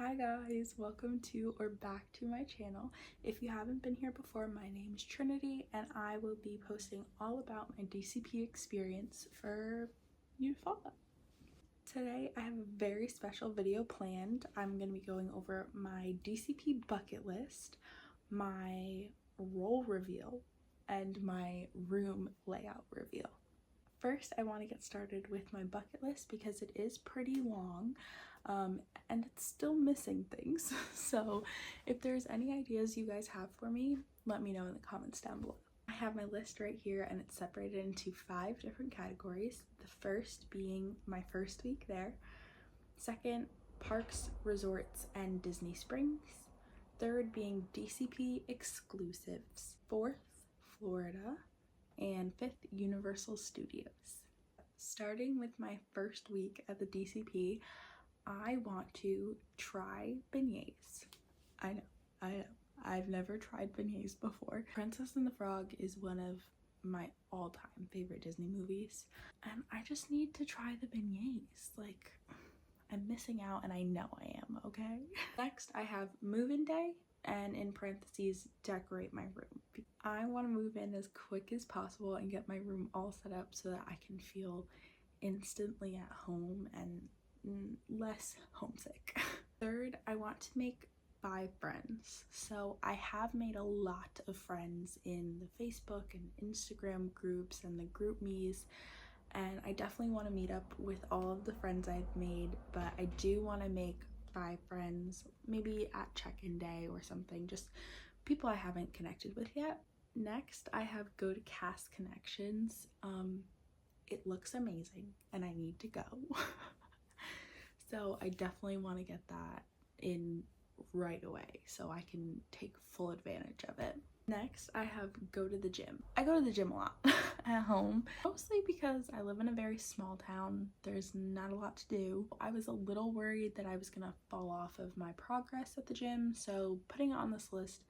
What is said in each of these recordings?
Hi guys, welcome to or back to my channel. If you haven't been here before, my name is Trinity and I will be posting all about my DCP experience for you to follow. Today I have a very special video planned. I'm going to be going over my DCP bucket list, my role reveal, and my room layout reveal. First, I want to get started with my bucket list because it is pretty long and it's still missing things. So if there's any ideas you guys have for me, let me know in the comments down below. I have my list right here and it's separated into 5 different categories. The first being my first week there. Second, parks, resorts, and Disney Springs. Third being DCP Exclusives. Fourth, Florida. And 5th, Universal Studios. Starting with my first week at the DCP, I want to try beignets. I know, I've never tried beignets before. Princess and the Frog is one of my all-time favorite Disney movies, and I just need to try the beignets. Like, I'm missing out and I know I am, okay? Next, I have move-in day, and in parentheses, decorate my room. I want to move in as quick as possible and get my room all set up so that I can feel instantly at home and less homesick. Third, I want to make 5 friends. So I have made a lot of friends in the Facebook and Instagram groups and the group me's, and I definitely want to meet up with all of the friends I've made, but I do want to make 5 friends, maybe at check-in day or something, just people I haven't connected with yet. Next, I have go to cast connections. It looks amazing and I need to go. So I definitely want to get that in right away so I can take full advantage of it. Next, I have go to the gym. I go to the gym a lot at home, mostly because I live in a very small town. There's not a lot to do. I was a little worried that I was gonna fall off of my progress at the gym, so putting it on this list,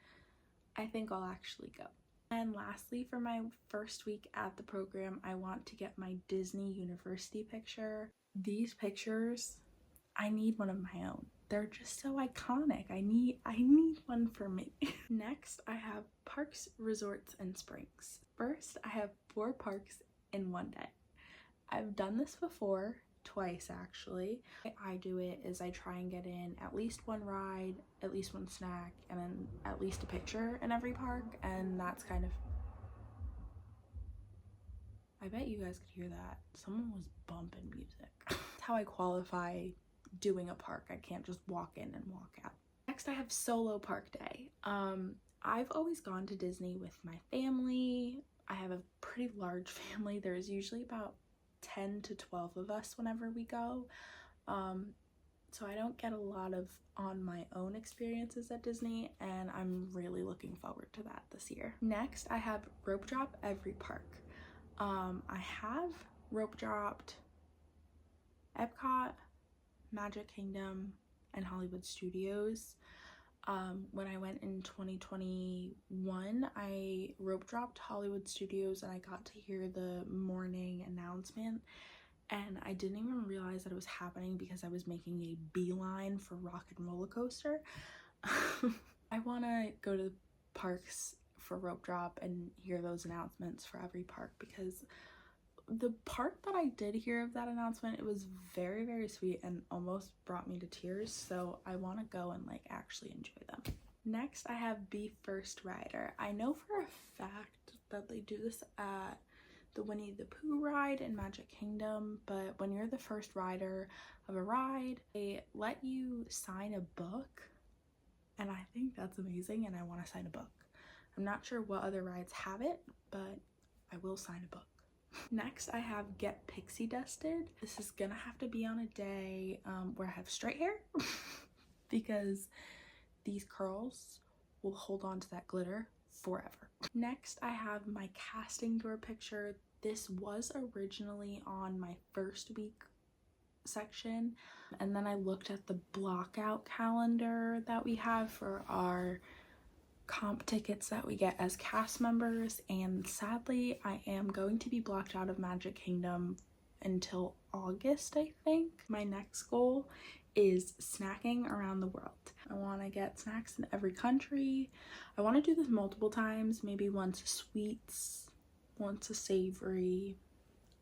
I think I'll actually go. And lastly, for my first week at the program, I want to get my Disney University picture. These pictures, I need one of my own. They're just so iconic. I need one for me. Next, I have parks, resorts, and springs. First, I have 4 parks in one day. I've done this before, twice actually. The way I do it is I try and get in at least 1 ride, at least 1 snack, and then at least a picture in every park, and that's kind of... I bet you guys could hear that. Someone was bumping music. That's how I qualify doing a park. I can't just walk in and walk out. Next, I have solo park day. I've always gone to Disney with my family. I have a pretty large family. There's usually about 10 to 12 of us whenever we go. So I don't get a lot of on my own experiences at Disney, and I'm really looking forward to that this year. Next, I have rope drop every park. I have rope dropped Epcot, Magic Kingdom, and Hollywood Studios. When I went in 2021, I rope dropped Hollywood Studios and I got to hear the morning announcement, and I didn't even realize that it was happening because I was making a beeline for Rock and Roller Coaster. I want to go to the parks for rope drop and hear those announcements for every park, because the part that I did hear of that announcement, it was very, very sweet and almost brought me to tears, so I want to go and like actually enjoy them. Next, I have be first rider. I know for a fact that they do this at the Winnie the Pooh ride in Magic Kingdom, but when you're the first rider of a ride, they let you sign a book, and I think that's amazing and I want to sign a book. I'm not sure what other rides have it, but I will sign a book. Next, I have get pixie dusted. This is gonna have to be on a day where I have straight hair because these curls will hold on to that glitter forever. Next, I have my casting door picture. This was originally on my first week section, and then I looked at the blockout calendar that we have for our comp tickets that we get as cast members, and sadly I am going to be blocked out of Magic Kingdom until August, I think. My next goal is snacking around the world. I want to get snacks in every country. I want to do this multiple times, maybe once a sweets, once a savory.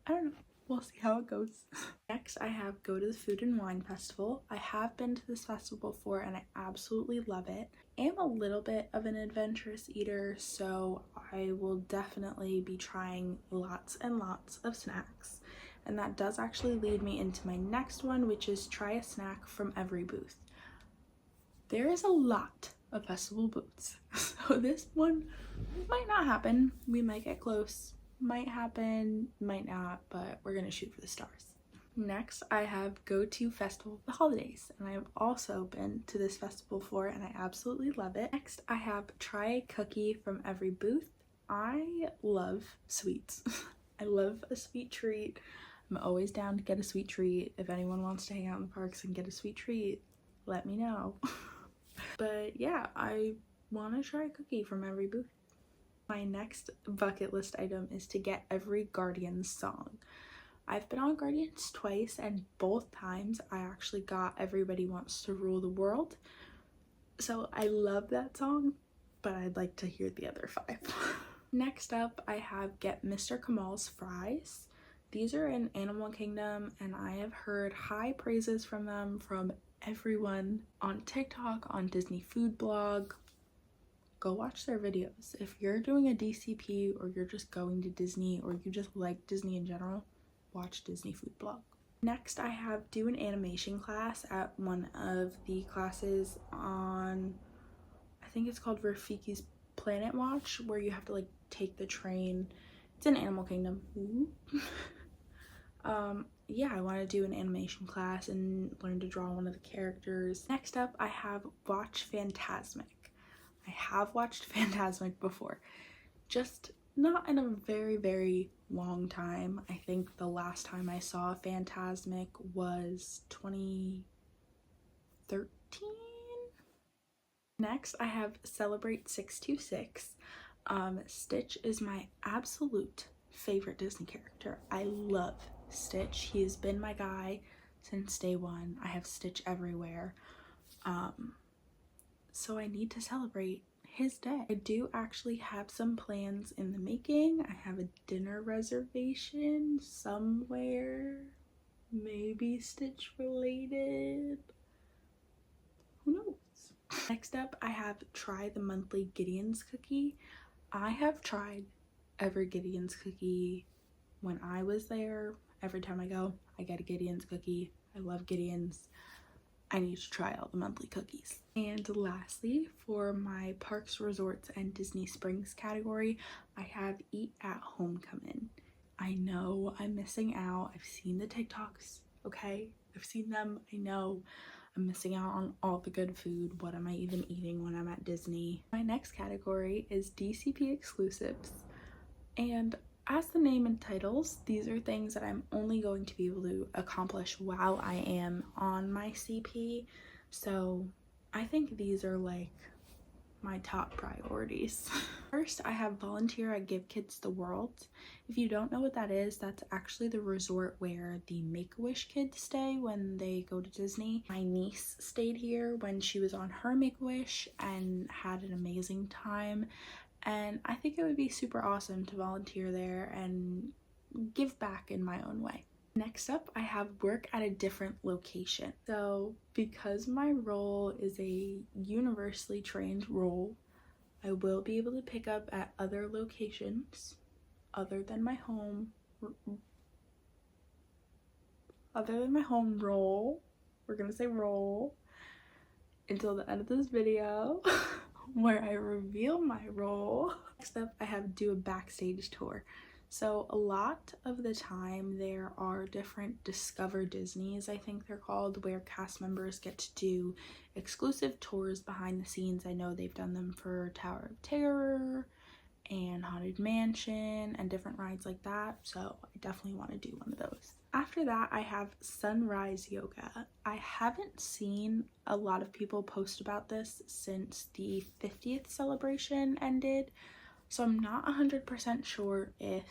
I don't know. We'll see how it goes. Next, I have go to the Food and Wine Festival. I have been to this festival before and I absolutely love it. I am a little bit of an adventurous eater, so I will definitely be trying lots and lots of snacks. And that does actually lead me into my next one, which is try a snack from every booth. There is a lot of festival booths, so this one might not happen. We might get close. Might happen, might not, but we're gonna shoot for the stars. Next, I have go to Festival of the Holidays, and I have also been to this festival before and I absolutely love it. Next, I have try a cookie from every booth. I love sweets. I love a sweet treat. I'm always down to get a sweet treat. If anyone wants to hang out in the parks and get a sweet treat, let me know. But yeah, I want to try a cookie from every booth. My next bucket list item is to get every Guardians song. I've been on Guardians twice and both times I actually got Everybody Wants to Rule the World. So I love that song, but I'd like to hear the other 5. Next up, I have get Mr. Kamal's fries. These are in Animal Kingdom and I have heard high praises from them from everyone on TikTok, on Disney Food Blog. Go watch their videos. If you're doing a DCP or you're just going to Disney or you just like Disney in general, watch Disney Food Blog. Next, I have do an animation class at one of the classes on, I think it's called Rafiki's Planet Watch, where you have to like take the train. It's in Animal Kingdom. Yeah, I want to do an animation class and learn to draw one of the characters. Next up, I have watch Fantasmic. I have watched Fantasmic before, just not in a very, very long time. I think the last time I saw Fantasmic was 2013. Next, I have Celebrate 626. Stitch is my absolute favorite Disney character. I love Stitch. He has been my guy since day one. I have Stitch everywhere. So I need to celebrate his day. I do actually have some plans in the making. I have a dinner reservation somewhere, maybe Stitch related. Who knows? Next up, I have try the monthly Gideon's cookie. I have tried every Gideon's cookie when I was there. Every time I go, I get a Gideon's cookie. I love Gideon's. I need to try all the monthly cookies. And lastly, for my Parks, Resorts, and Disney Springs category, I have Eat at Home come in. I know I'm missing out. I've seen the TikToks, okay? I've seen them. I know I'm missing out on all the good food. What am I even eating when I'm at Disney? My next category is DCP Exclusives. And as the name entitles, these are things that I'm only going to be able to accomplish while I am on my CP. So I think these are like my top priorities. First, I have volunteer at Give Kids the World. If you don't know what that is, that's actually the resort where the Make-A-Wish kids stay when they go to Disney. My niece stayed here when she was on her Make-A-Wish and had an amazing time. And I think it would be super awesome to volunteer there and give back in my own way. Next up, I have work at a different location. So because my role is a universally trained role, I will be able to pick up at other locations other than my home role. We're gonna say role until the end of this video where I reveal my role. Next up, I have do a backstage tour. So a lot of the time there are different Discover Disneys, I think they're called, where cast members get to do exclusive tours behind the scenes. I know they've done them for Tower of Terror and Haunted Mansion and different rides like that, so I definitely want to do one of those. After that, I have Sunrise Yoga. I haven't seen a lot of people post about this since the 50th celebration ended, so I'm not 100% sure if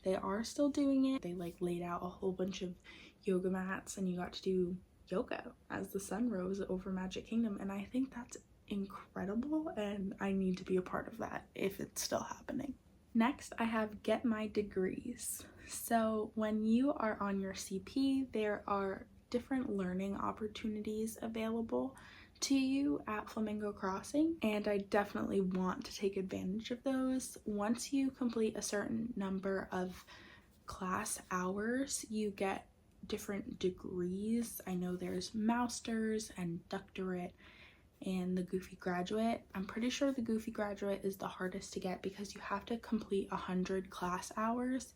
they are still doing it. They like laid out a whole bunch of yoga mats and you got to do yoga as the sun rose over Magic Kingdom, and I think that's incredible, and I need to be a part of that if it's still happening. Next, I have Get My Degrees. So when you are on your CP, there are different learning opportunities available to you at Flamingo Crossing, and I definitely want to take advantage of those. Once you complete a certain number of class hours, you get different degrees. I know there's Master's and Doctorate and the Goofy Graduate. I'm pretty sure the Goofy Graduate is the hardest to get because you have to complete 100 class hours,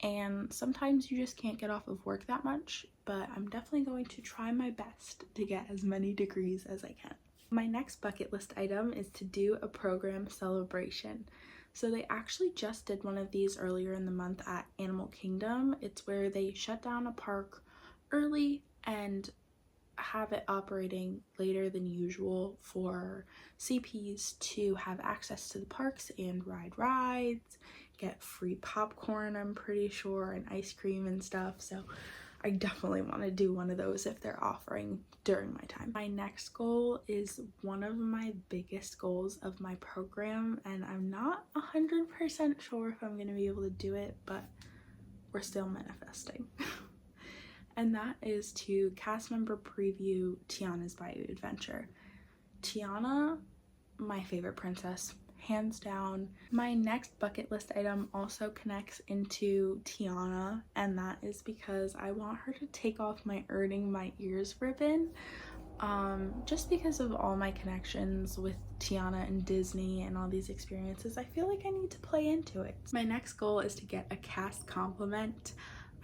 and sometimes you just can't get off of work that much, but I'm definitely going to try my best to get as many degrees as I can. My next bucket list item is to do a program celebration. So they actually just did one of these earlier in the month at Animal Kingdom. It's where they shut down a park early and have it operating later than usual for CPs to have access to the parks and ride rides, get free popcorn, I'm pretty sure, and ice cream and stuff. So I definitely want to do one of those if they're offering during my time. My next goal is one of my biggest goals of my program, and I'm not 100% sure if I'm going to be able to do it, but we're still manifesting. And that is to cast member preview Tiana's Bayou Adventure. Tiana, my favorite princess, hands down. My next bucket list item also connects into Tiana, and that is because I want her to take off my Earning My Ears ribbon. Just because of all my connections with Tiana and Disney and all these experiences, I feel like I need to play into it. My next goal is to get a cast compliment.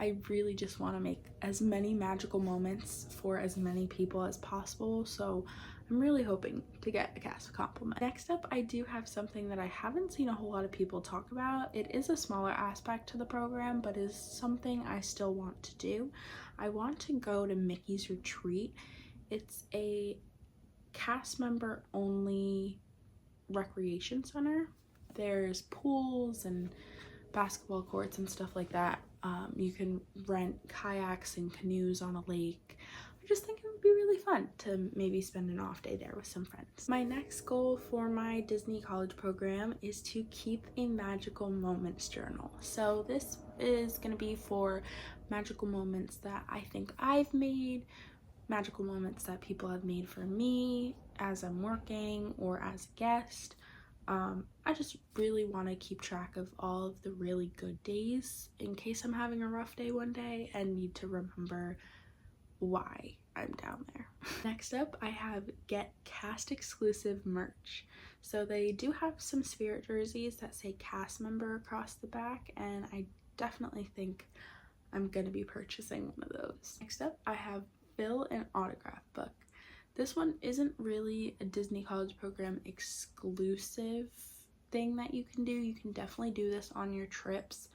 I really just want to make as many magical moments for as many people as possible, so I'm really hoping to get a cast compliment. Next up, I do have something that I haven't seen a whole lot of people talk about. It is a smaller aspect to the program, but is something I still want to do. I want to go to Mickey's Retreat. It's a cast member only recreation center. There's pools and basketball courts and stuff like that. You can rent kayaks and canoes on a lake. I just think it would be really fun to maybe spend an off day there with some friends. My next goal for my Disney College program is to keep a magical moments journal. So this is going to be for magical moments that I think I've made, magical moments that people have made for me as I'm working or as a guest. I just really want to keep track of all of the really good days in case I'm having a rough day one day and need to remember why I'm down there. Next up, I have Get Cast Exclusive merch. So they do have some Spirit jerseys that say cast member across the back, and I definitely think I'm going to be purchasing one of those. Next up, I have Fill an Autograph book. This one isn't really a Disney College program exclusive thing that you can do. You can definitely do this on your trips.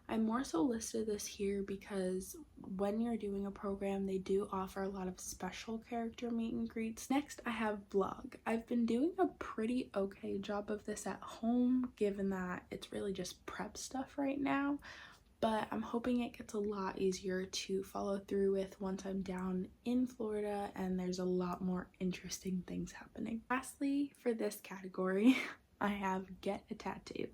I more so listed this here because when you're doing a program, they do offer a lot of special character meet and greets. Next, I have vlog. I've been doing a pretty okay job of this at home, given that it's really just prep stuff right now. But I'm hoping it gets a lot easier to follow through with once I'm down in Florida and there's a lot more interesting things happening. Lastly, for this category, I have Get a Tattoo.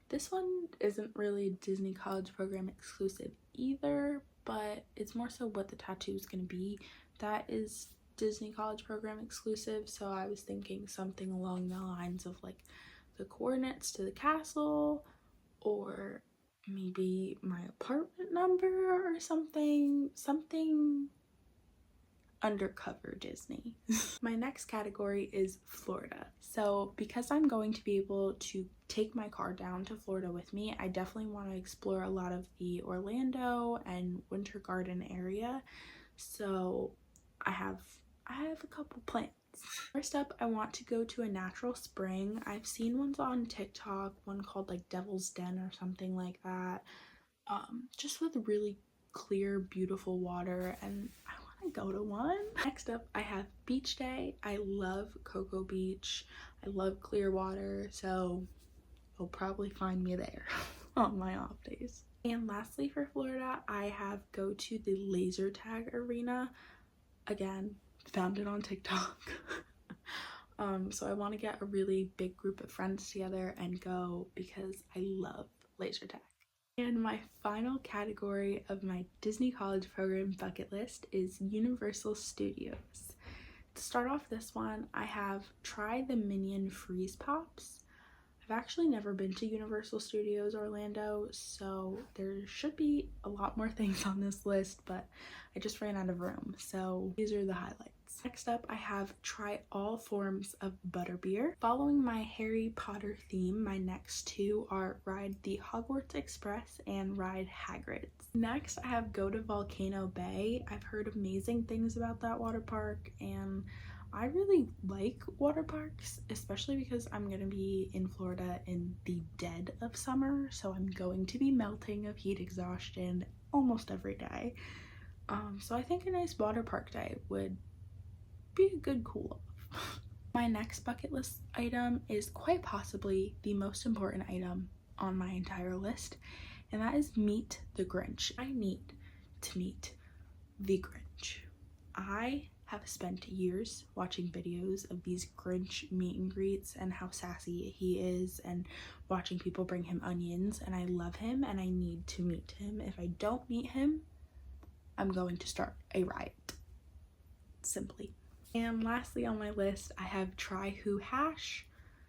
This one isn't really a Disney College program exclusive either, but it's more so what the tattoo is going to be. That is Disney College program exclusive, so I was thinking something along the lines of like the coordinates to the castle, or maybe my apartment number or something undercover Disney. My next category is Florida. So because I'm going to be able to take my car down to Florida with me, I definitely want to explore a lot of the Orlando and Winter Garden area. So I have a couple plans. First up, I want to go to a natural spring. I've seen ones on TikTok, one called like Devil's Den or something like that, just with really clear, beautiful water, and I want to go to one. Next up, I have Beach Day. I love Cocoa Beach. I love clear water, so you'll probably find me there on my off days. And lastly, for Florida, I have go to the laser tag arena. again, found it on TikTok. So I want to get a really big group of friends together and go because I love laser tag. And my final category of my Disney College Program bucket list is Universal Studios. To start off this one, I have try the Minion Freeze Pops. I've actually never been to Universal Studios Orlando, so there should be a lot more things on this list, but I just ran out of room, so these are the highlights. Next up, I have try all forms of butterbeer. Following my Harry Potter theme, my next two are ride the Hogwarts Express and ride Hagrid's. Next, I have go to Volcano Bay. I've heard amazing things about that water park, and I really like water parks, especially because I'm going to be in Florida in the dead of summer, so I'm going to be melting of heat exhaustion almost every day. So I think a nice water park day would be a good cool off. My next bucket list item is quite possibly the most important item on my entire list, and that is meet the Grinch. I need to meet the Grinch. I have spent years watching videos of these Grinch meet and greets and how sassy he is, and watching people bring him onions, and I love him and I need to meet him. If I don't meet him, I'm going to start a riot. Simply. And lastly on my list, I have try Who Hash.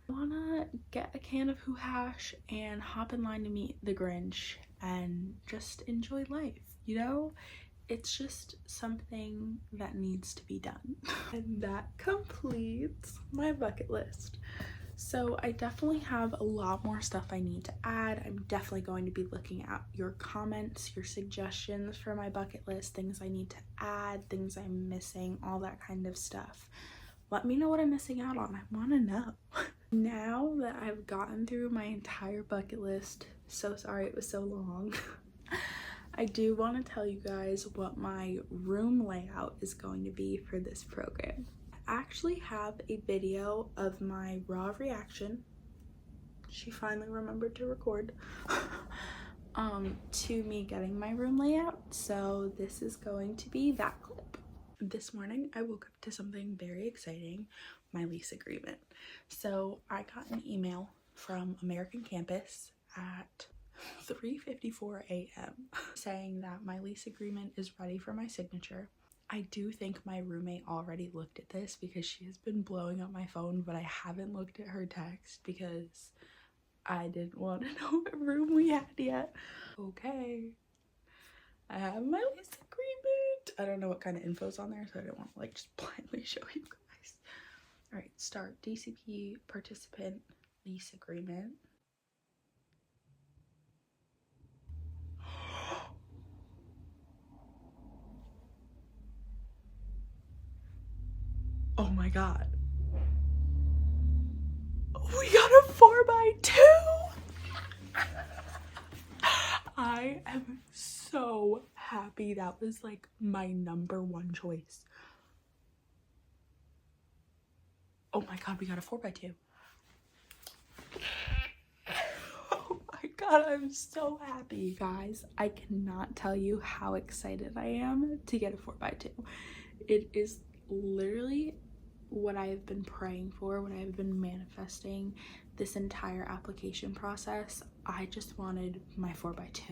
I wanna get a can of Who Hash and hop in line to meet the Grinch and just enjoy life, you know? It's just something that needs to be done. And that completes my bucket list. So I definitely have a lot more stuff I need to add. I'm definitely going to be looking at your comments, your suggestions for my bucket list, things I need to add, things I'm missing, all that kind of stuff. Let me know what I'm missing out on. I want to know. Now that I've gotten through my entire bucket list, so sorry it was so long. I do want to tell you guys what my room layout is going to be for this program. I actually have a video of my raw reaction. She finally remembered to record. To me getting my room layout. So this is going to be that clip. This morning I woke up to something very exciting, my lease agreement. So I got an email from American Campus at 3:54 a.m. saying that my lease agreement is ready for my signature. I do think my roommate already looked at this because she has been blowing up my phone, but I haven't looked at her text because I didn't want to know what room we had yet. Okay, I have my lease agreement. I don't know what kind of info's on there, so I don't want to like just blindly show you guys. All right, start DCP participant lease agreement. Oh my god. We got a 4x2! I am so happy. That was like my #1 choice. Oh my god, we got a 4x2. Oh my god, I'm so happy. Guys, I cannot tell you how excited I am to get a 4x2. It is literally what I have been praying for, what I have been manifesting this entire application process. I just wanted my 4x2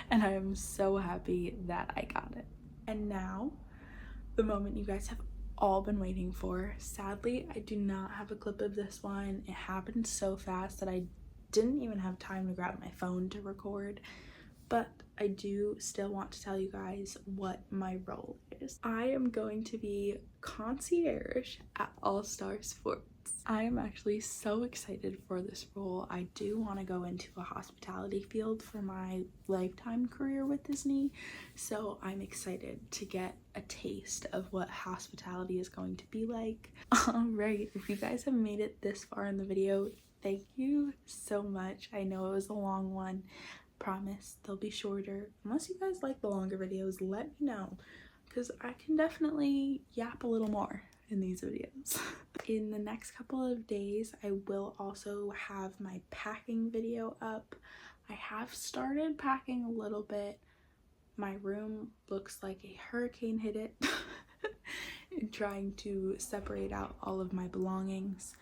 and I am so happy that I got it. And now, the moment you guys have all been waiting for. Sadly, I do not have a clip of this one. It happened so fast that I didn't even have time to grab my phone to record, but I do still want to tell you guys what my role is. I am going to be concierge at All Star Sports. I am actually so excited for this role. I do want to go into a hospitality field for my lifetime career with Disney, so I'm excited to get a taste of what hospitality is going to be like. Alright, if you guys have made it this far in the video, thank you so much. I know it was a long one. Promise they'll be shorter. Unless you guys like the longer videos, let me know, because I can definitely yap a little more in these videos. In the next couple of days, I will also have my packing video up. I have started packing a little bit, My room looks like a hurricane hit it. Trying to separate out all of my belongings.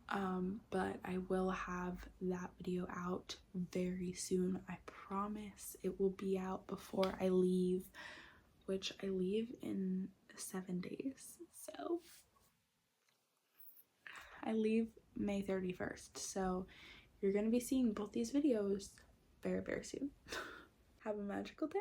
But I will have that video out very soon. I promise it will be out before I leave, which I leave in 7 days. So I leave May 31st. So you're going to be seeing both these videos very, very soon. Have a magical day.